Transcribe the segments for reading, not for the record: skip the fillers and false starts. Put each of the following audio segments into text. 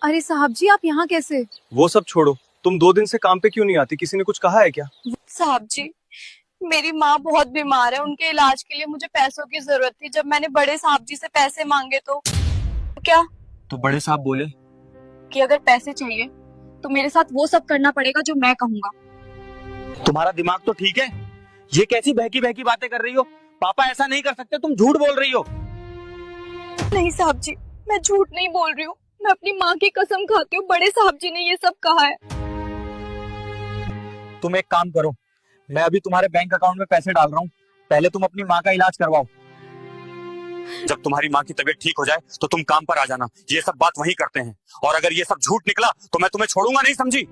अरे साहब जी, आप यहाँ कैसे? वो सब छोड़ो, तुम 2 दिन से काम पे क्यों नहीं आती? किसी ने कुछ कहा है क्या? साहब जी, मेरी माँ बहुत बीमार है, उनके इलाज के लिए मुझे पैसों की जरूरत थी। जब मैंने बड़े साहब जी से पैसे मांगे तो क्या तो बड़े साहब बोले कि अगर पैसे चाहिए तो मेरे साथ वो सब करना पड़ेगा जो मैं कहूँगा। तुम्हारा दिमाग तो ठीक है? ये कैसी बहकी बहकी बातें कर रही हो? पापा ऐसा नहीं कर सकते, तुम झूठ बोल रही हो। नहीं साहब जी, मैं झूठ नहीं बोल रही हूँ, मैं अपनी माँ की कसम खाती हूँ, बड़े साहब जी ने ये सब कहा है। तुम एक काम करो, मैं अभी तुम्हारे बैंक अकाउंट में पैसे डाल रहा हूँ, पहले तुम अपनी माँ का इलाज करवाओ। जब तुम्हारी माँ की तबीयत ठीक हो जाए तो तुम काम पर आ जाना। ये सब बात वही करते हैं, और अगर ये सब झूठ निकला तो मैं तुम्हें छोड़ूंगा नहीं, समझी?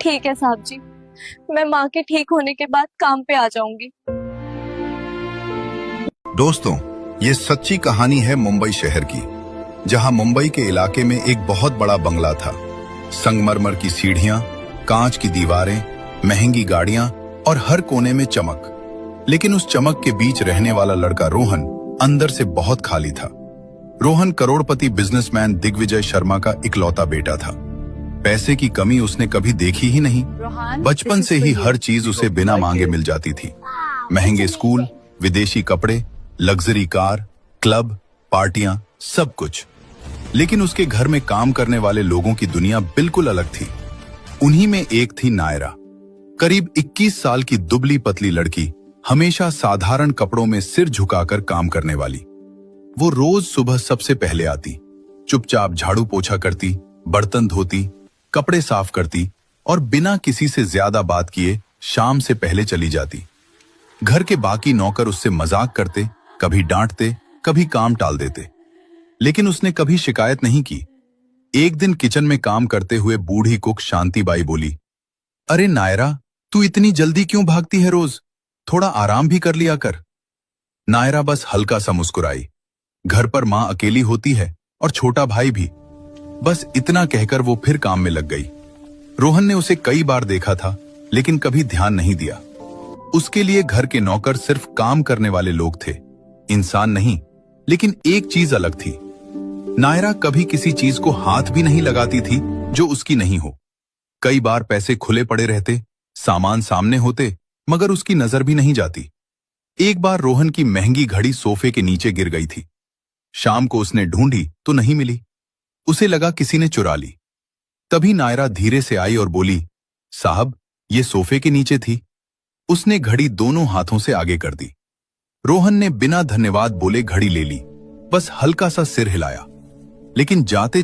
ठीक है साहब जी, मैं माँ के ठीक होने के बाद काम पे आ जाऊंगी। दोस्तों, ये सच्ची कहानी है मुंबई शहर की, जहां मुंबई के इलाके में एक बहुत बड़ा बंगला था। संगमरमर की सीढ़ियां, कांच की दीवारें, महंगी गाड़ियां और हर कोने में चमक। लेकिन उस चमक के बीच रहने वाला लड़का रोहन अंदर से बहुत खाली था। रोहन करोड़पति बिजनेसमैन दिग्विजय शर्मा का इकलौता बेटा था। पैसे की कमी उसने कभी देखी ही नहीं। बचपन से ही हर चीज उसे बिना मांगे मिल जाती थी। महंगे स्कूल, विदेशी कपड़े, लग्जरी कार, क्लब, पार्टियां, सब कुछ। लेकिन उसके घर में काम करने वाले लोगों की दुनिया बिल्कुल अलग थी। उन्हीं में एक थी नायरा, करीब 21 साल की दुबली पतली लड़की, हमेशा साधारण कपड़ों में सिर झुकाकर काम करने वाली। वो रोज सुबह सबसे पहले आती, चुपचाप झाड़ू पोछा करती, बर्तन धोती, कपड़े साफ करती और बिना किसी से ज्यादा बात किए शाम से पहले चली जाती। घर के बाकी नौकर उससे मजाक करते, कभी डांटते, कभी काम टाल देते, लेकिन उसने कभी शिकायत नहीं की। एक दिन किचन में काम करते हुए बूढ़ी कुक शांतिबाई बोली, अरे नायरा, तू इतनी जल्दी क्यों भागती है रोज? थोड़ा आराम भी कर लिया कर। नायरा बस हल्का सा मुस्कुराई। घर पर मां अकेली होती है और छोटा भाई भी। बस इतना कहकर वो फिर काम में लग गई। रोहन ने उसे कई बार देखा था, लेकिन कभी ध्यान नहीं दिया। उसके लिए घर के नौकर सिर्फ काम करने वाले लोग थे, इंसान नहीं। लेकिन एक चीज अलग थी, नायरा कभी किसी चीज को हाथ भी नहीं लगाती थी जो उसकी नहीं हो। कई बार पैसे खुले पड़े रहते, सामान सामने होते, मगर उसकी नजर भी नहीं जाती। एक बार रोहन की महंगी घड़ी सोफे के नीचे गिर गई थी। शाम को उसने ढूंढी तो नहीं मिली। उसे लगा किसी ने चुरा ली। तभी नायरा धीरे से आई और बोली, साहब, ये सोफे के नीचे थी। उसने घड़ी दोनों हाथों से आगे कर दी। रोहन ने बिना धन्यवाद बोले घड़ी ले ली, बस हल्का सा सिर हिलाया। लेकिन जाते